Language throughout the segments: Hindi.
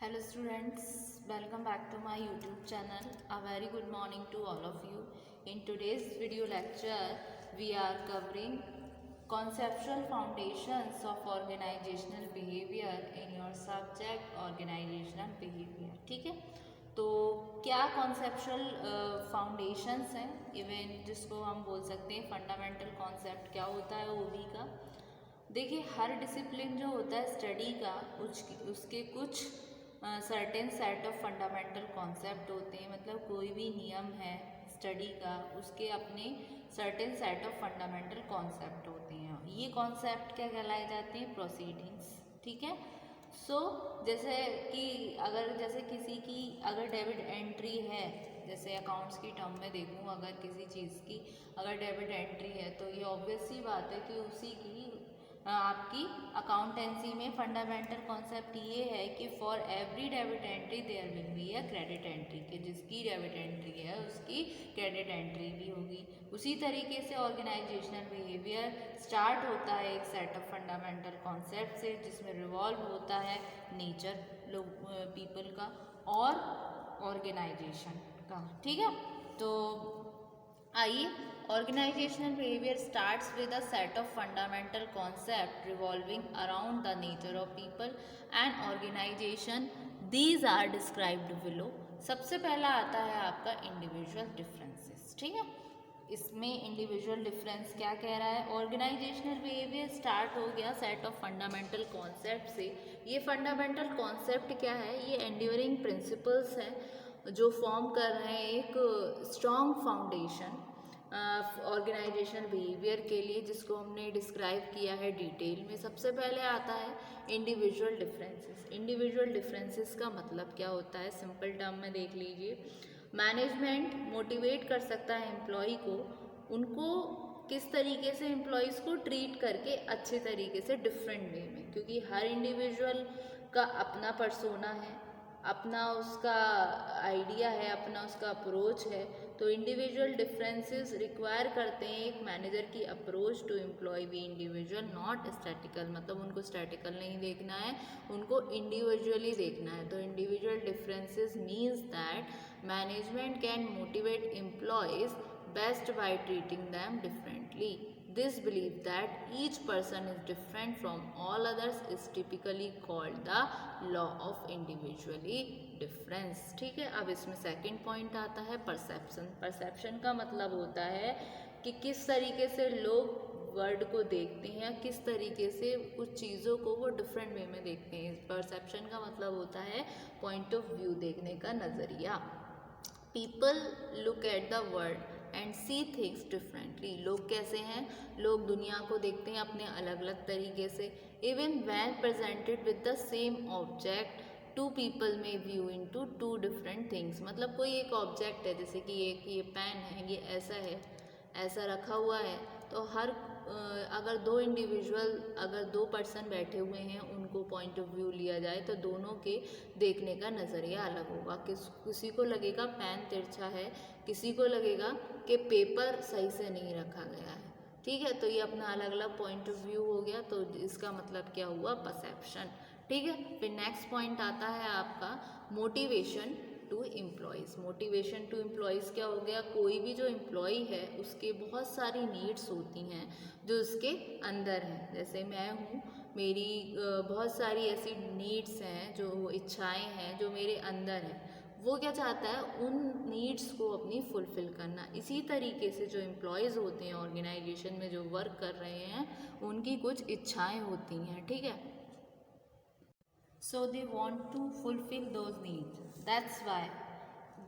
Hello students, welcome back to my YouTube channel. A very good morning to all of you. In today's video lecture, we are covering conceptual foundations of organizational behavior in your subject organizational behavior. ठीक है, तो क्या कॉन्सेप्चुअल फाउंडेशंस हैं, इवन जिसको हम बोल सकते हैं फंडामेंटल कॉन्सेप्ट क्या होता है ओबी का। देखिए, हर डिसिप्लिन जो होता है स्टडी का उसके कुछ certain set of fundamental concept होते हैं। मतलब कोई भी नियम है स्टडी का, उसके अपने certain set of fundamental concept होते हैं। ये कॉन्सेप्ट क्या कहलाए जाते हैं? प्रोसीडिंग्स। ठीक है। सो जैसे कि जैसे किसी की अगर डेबिट एंट्री है, जैसे अकाउंट्स की टर्म में देखूँ, अगर किसी चीज़ की अगर डेबिट एंट्री है तो ये ऑब्वियस सी बात है कि उसी की आपकी अकाउंटेंसी में फंडामेंटल कॉन्सेप्ट ये है कि for every debit entry there will be a credit entry, कि जिसकी डेबिट एंट्री है उसकी क्रेडिट एंट्री भी होगी। उसी तरीके से ऑर्गेनाइजेशनल बिहेवियर स्टार्ट होता है एक सेट ऑफ फंडामेंटल कॉन्सेप्ट से, जिसमें रिवॉल्व होता है नेचर लोग पीपल का और ऑर्गेनाइजेशन का। ठीक है, तो आइए, organizational behavior starts with a set of fundamental concepts revolving around the nature of people and organization. These are described below. सबसे पहला आता है आपका इंडिविजुअल डिफरेंसेस। ठीक है, इसमें इंडिविजुअल डिफरेंस क्या कह रहा है? ऑर्गेनाइजेशनल बिहेवियर स्टार्ट हो गया सेट ऑफ फंडामेंटल कॉन्सेप्ट से। ये फंडामेंटल कॉन्सेप्ट क्या है? ये एंड्यूरिंग प्रिंसिपल्स हैं जो फॉर्म कर रहे हैं एक स्ट्रॉन्ग फाउंडेशन ऑर्गेनाइजेशनल बिहेवियर के लिए, जिसको हमने डिस्क्राइब किया है डिटेल में। सबसे पहले आता है इंडिविजुअल डिफरेंसेस। इंडिविजुअल डिफरेंसेस का मतलब क्या होता है? सिंपल टर्म में देख लीजिए, मैनेजमेंट मोटिवेट कर सकता है एम्प्लॉय को, उनको किस तरीके से एम्प्लॉयज़ को ट्रीट करके अच्छे तरीके से डिफरेंट वे में, क्योंकि हर इंडिविजुअल का अपना पर्सोना है, अपना उसका आइडिया है, अपना उसका अप्रोच है। तो इंडिविजुअल डिफरेंसेस रिक्वायर करते हैं एक मैनेजर की approach to employee individual, not statical. मतलब उनको स्टैटिकल नहीं देखना है, उनको इंडिविजुअली देखना है। तो individual differences means that management can motivate employees best by treating them differently. This belief that each person is different from all others is typically called the law of individually difference. ठीक है, अब इसमें सेकंड पॉइंट आता है परसेप्शन। परसेप्शन का मतलब होता है कि किस तरीके से लोग वर्ड को देखते हैं, किस तरीके से कुछ चीज़ों को वो डिफरेंट वे में देखते हैं। परसेप्शन का मतलब होता है पॉइंट ऑफ व्यू, देखने का नज़रिया। People look at the world and see things differently. लोग कैसे हैं? लोग दुनिया को देखते हैं अपने अलग अलग तरीके से। Even when presented with the same object, two people may view into two different things. मतलब कोई एक ऑब्जेक्ट है, जैसे कि एक ये पेन है, ये ऐसा है, ऐसा रखा हुआ है, तो हर अगर दो पर्सन बैठे हुए हैं, उनको पॉइंट ऑफ व्यू लिया जाए तो दोनों के देखने का नज़रिया अलग होगा। किसी को लगेगा पेन तिरछा है, किसी को लगेगा कि पेपर सही से नहीं रखा गया है। ठीक है, तो ये अपना अलग अलग पॉइंट ऑफ व्यू हो गया। तो इसका मतलब क्या हुआ? परसेप्शन। ठीक है, फिर नेक्स्ट पॉइंट आता है आपका motivation to employees. Motivation to employees क्या हो गया? कोई भी जो एम्प्लॉय है उसके बहुत सारी नीड्स होती हैं जो उसके अंदर हैं। जैसे मैं हूँ, मेरी बहुत सारी ऐसी नीड्स हैं, जो इच्छाएं हैं जो मेरे अंदर हैं। वो क्या चाहता है? उन नीड्स को अपनी फुलफ़िल करना। इसी तरीके से जो एम्प्लॉयज़ होते हैं ऑर्गेनाइजेशन में जो वर्क कर रहे हैं, उनकी कुछ इच्छाएं होती हैं। ठीक है, so they want to fulfill those needs, that's why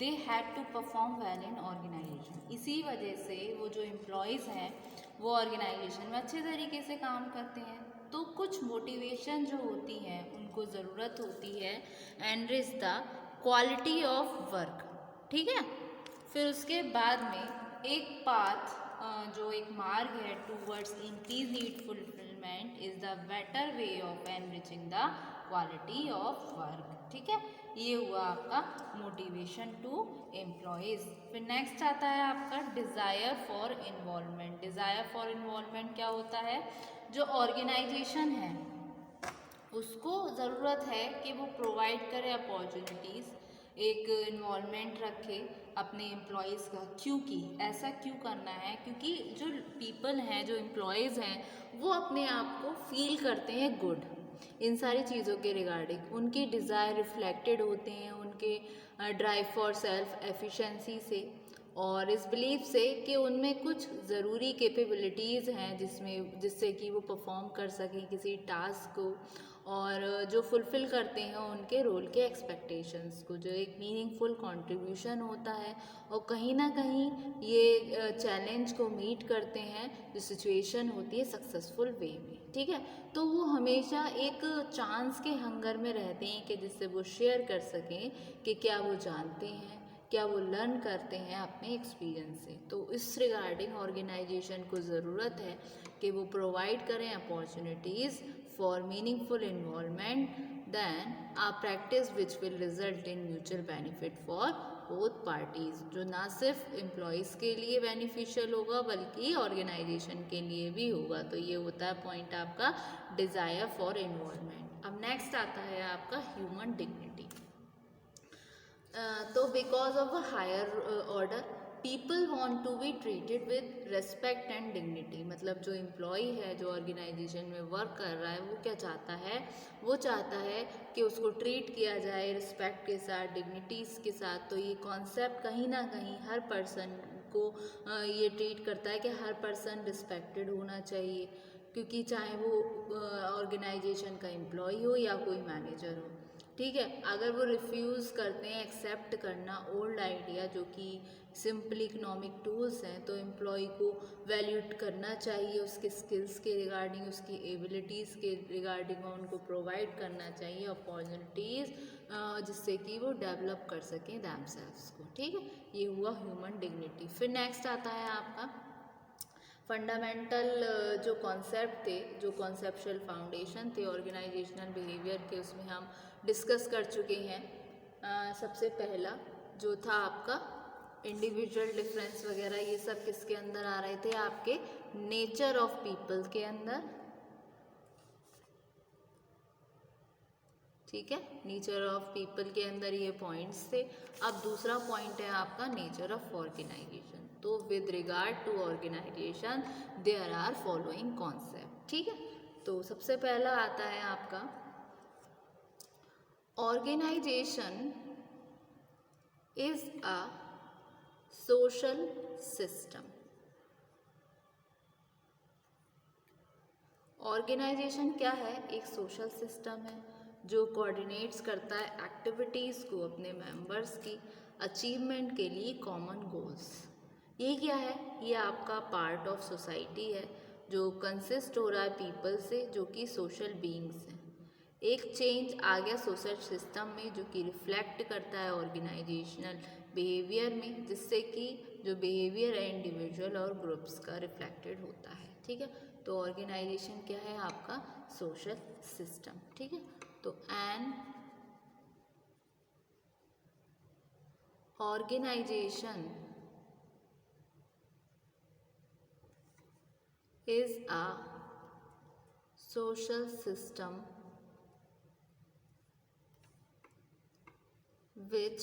they had to perform well in organization. इसी वजह से वो जो एम्प्लॉयज़ हैं वो ऑर्गेनाइजेशन में अच्छे तरीके से काम करते हैं। तो कुछ मोटिवेशन जो होती है उनको ज़रूरत होती है enrich the quality of work. ठीक है, फिर उसके बाद में एक पाथ जो एक मार्ग है towards increase need fulfilment is the better way of enriching the quality of work. ठीक है, ये हुआ आपका मोटिवेशन टू एम्प्लॉयज़। फिर नेक्स्ट आता है आपका desire for involvement. Desire for involvement क्या होता है? जो ऑर्गेनाइजेशन है उसको ज़रूरत है कि वो प्रोवाइड करे अपॉर्चुनिटीज़, एक इन्वॉल्वमेंट रखे अपने एम्प्लॉयज़ का। क्योंकि ऐसा क्यों करना है? क्योंकि जो पीपल हैं, जो एम्प्लॉयज़ हैं, वो अपने आप को फील करते हैं गुड इन सारी चीज़ों के रिगार्डिंग। उनके डिज़ायर रिफ्लेक्टेड होते हैं उनके ड्राइव फॉर सेल्फ एफिशिएंसी से, और इस बिलीफ से कि उनमें कुछ ज़रूरी कैपेबिलिटीज़ हैं जिससे कि वो परफॉर्म कर सकें किसी टास्क को, और जो फुलफ़िल करते हैं उनके रोल के एक्सपेक्टेशंस को, जो एक मीनिंगफुल कंट्रीब्यूशन होता है। और कहीं ना कहीं ये चैलेंज को मीट करते हैं जो सिचुएशन होती है सक्सेसफुल वे में, ठीक है। तो वो हमेशा एक चांस के हंगर में रहते हैं कि जिससे वो शेयर कर सकें कि क्या वो जानते हैं, क्या वो लर्न करते हैं अपने एक्सपीरियंस से। तो इस रिगार्डिंग ऑर्गेनाइजेशन को ज़रूरत है कि वो प्रोवाइड करें opportunities for meaningful involvement then a practice which will result in mutual benefit for both parties, जो ना सिर्फ एम्प्लॉयज़ के लिए बेनिफिशियल होगा बल्कि ऑर्गेनाइजेशन के लिए भी होगा। तो ये होता है पॉइंट आपका डिज़ायर फॉर इन्वॉल्वमेंट। अब नेक्स्ट आता है आपका ह्यूमन डिग्निटी। तो because of a higher order people want to be treated with respect and dignity. मतलब जो एम्प्लॉय है, जो ऑर्गेनाइजेशन में वर्क कर रहा है, वो क्या चाहता है? वो चाहता है कि उसको ट्रीट किया जाए रिस्पेक्ट के साथ, डिग्निटीज़ के साथ। तो ये कॉन्सेप्ट कहीं ना कहीं हर पर्सन को ये ट्रीट करता है कि हर पर्सन रिस्पेक्टेड होना चाहिए, क्योंकि चाहे वो ऑर्गेनाइजेशन का एम्प्लॉय हो या कोई मैनेजर हो, ठीक है। अगर वो रिफ्यूज़ करते हैं एक्सेप्ट करना ओल्ड आइडिया जो कि सिंपल इकोनॉमिक टूल्स हैं, तो एम्प्लॉय को वैल्यूट करना चाहिए उसके स्किल्स के रिगार्डिंग, उसकी एबिलिटीज़ के रिगार्डिंग, और उनको प्रोवाइड करना चाहिए अपॉर्चुनिटीज़ जिससे कि वो डेवलप कर सकें दैमसेल्व्स को, ठीक है। ये हुआ ह्यूमन डिग्निटी। फिर नेक्स्ट आता है आपका फंडामेंटल जो कॉन्सेप्ट थे, जो कॉन्सेप्चुअल फाउंडेशन थे ऑर्गेनाइजेशनल बिहेवियर के, उसमें हम डिस्कस कर चुके हैं। सबसे पहला जो था आपका इंडिविजुअल डिफरेंस वगैरह, ये सब किसके अंदर आ रहे थे? आपके नेचर ऑफ पीपल के अंदर, ठीक है। नेचर ऑफ पीपल के अंदर ये पॉइंट्स थे। अब दूसरा पॉइंट है आपका नेचर ऑफ ऑर्गेनाइजेशन। तो with regard to organisation there are following concept, ठीक है। तो सबसे पहला आता है आपका organisation is a social system. Organisation क्या है? एक सोशल सिस्टम है जो कोऑर्डिनेट्स करता है एक्टिविटीज़ को अपने मेंबर्स की अचीवमेंट के लिए कॉमन गोल्स। ये क्या है? ये आपका पार्ट ऑफ सोसाइटी है जो कंसिस्ट हो रहा है पीपल से, जो कि सोशल बीइंग्स हैं। एक चेंज आ गया सोशल सिस्टम में जो कि रिफ्लेक्ट करता है ऑर्गेनाइजेशनल बिहेवियर में, जिससे कि जो बिहेवियर है इंडिविजुअल और ग्रुप्स का रिफ्लेक्टेड होता है, ठीक है। तो ऑर्गेनाइजेशन क्या है? आपका सोशल सिस्टम, ठीक है। तो an organisation is a social system which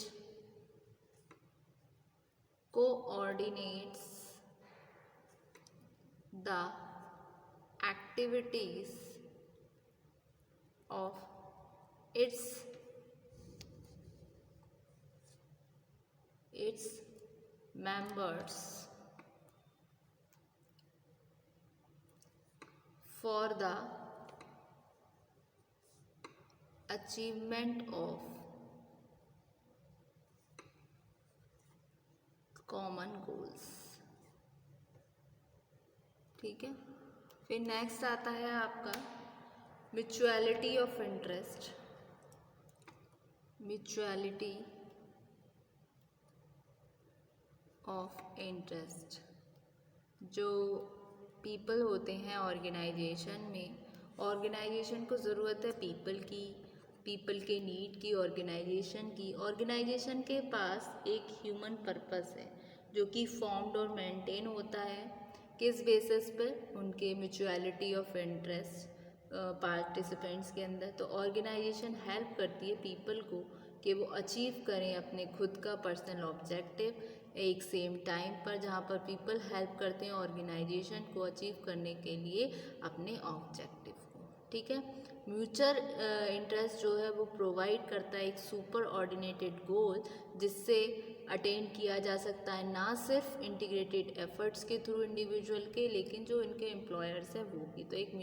coordinates the activities of its members for the achievement of common goals, ठीक है। फिर नेक्स्ट आता है आपका mutuality of interest. Mutuality of interest, जो पीपल होते हैं ऑर्गेनाइजेशन में, ऑर्गेनाइजेशन को ज़रूरत है पीपल की, पीपल के नीड की, ऑर्गेनाइजेशन की। ऑर्गेनाइजेशन के पास एक ह्यूमन पर्पस है जो कि फॉर्म्ड और मेंटेन होता है किस बेसिस पर? उनके म्यूचुअलिटी ऑफ इंटरेस्ट पार्टिसिपेंट्स के अंदर। तो ऑर्गेनाइजेशन हेल्प करती है पीपल को कि वो अचीव करें अपने खुद का पर्सनल ऑब्जेक्टिव एक सेम टाइम पर, जहाँ पर पीपल हेल्प करते हैं ऑर्गेनाइजेशन को अचीव करने के लिए अपने ऑब्जेक्टिव को। ठीक है। म्यूचुअल इंटरेस्ट जो है वो प्रोवाइड करता है एक सुपर ऑर्डिनेटेड गोल जिससे अटेन किया जा सकता है ना सिर्फ इंटीग्रेटेड एफर्ट्स के थ्रू इंडिविजुअल के, लेकिन जो इनके एम्प्लॉयर्स हैं वो भी। तो एक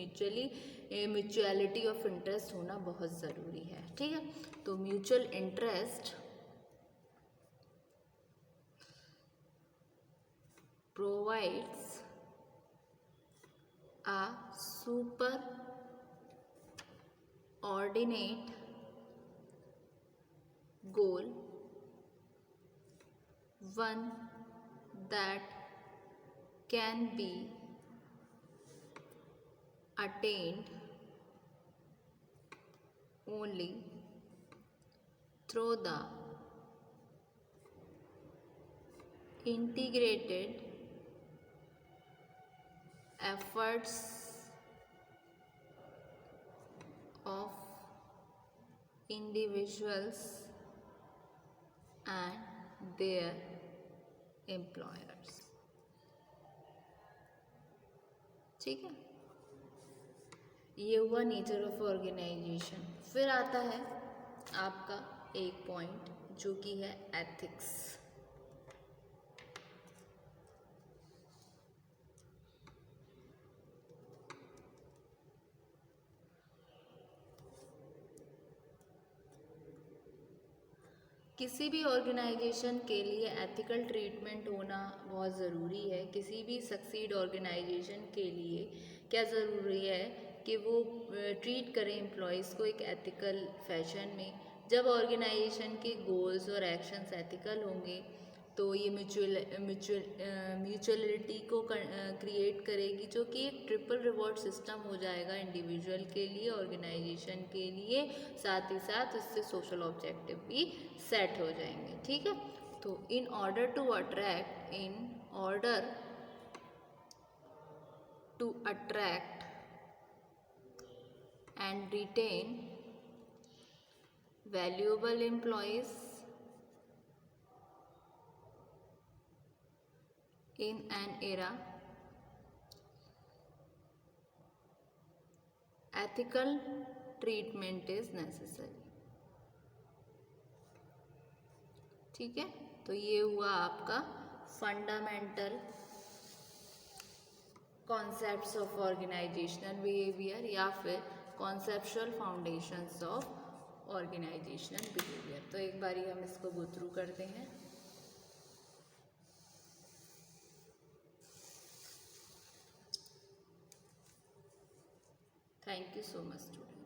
म्यूचुअलिटी ऑफ इंटरेस्ट होना बहुत ज़रूरी है। ठीक है। तो mutual interest provides a super ordinate goal, one that can be attained only through the integrated efforts of individuals and their employers। ठीक है, ये हुआ नेचर ऑफ ऑर्गेनाइजेशन। फिर आता है आपका एक पॉइंट जो कि है एथिक्स। किसी भी ऑर्गेनाइजेशन के लिए एथिकल ट्रीटमेंट होना बहुत ज़रूरी है। किसी भी सक्सीड ऑर्गेनाइजेशन के लिए क्या ज़रूरी है कि वो ट्रीट करें एम्प्लॉयज़ को एक एथिकल फैशन में। जब ऑर्गेनाइजेशन के गोल्स और एक्शंस एथिकल होंगे तो ये म्यूचुअलिटी को क्रिएट करेगी, जो कि एक ट्रिपल रिवॉर्ड सिस्टम हो जाएगा इंडिविजुअल के लिए, ऑर्गेनाइजेशन के लिए, साथ ही साथ इससे सोशल ऑब्जेक्टिव भी सेट हो जाएंगे। ठीक है। तो in order to attract and retain valuable employees in an era, ethical treatment is necessary। ठीक है। तो ये हुआ आपका fundamental concepts of organisational behaviour या फिर conceptual foundations of organisational behaviour. तो एक बारी हम इसको गो थ्रू करते हैं। Thank you so much student.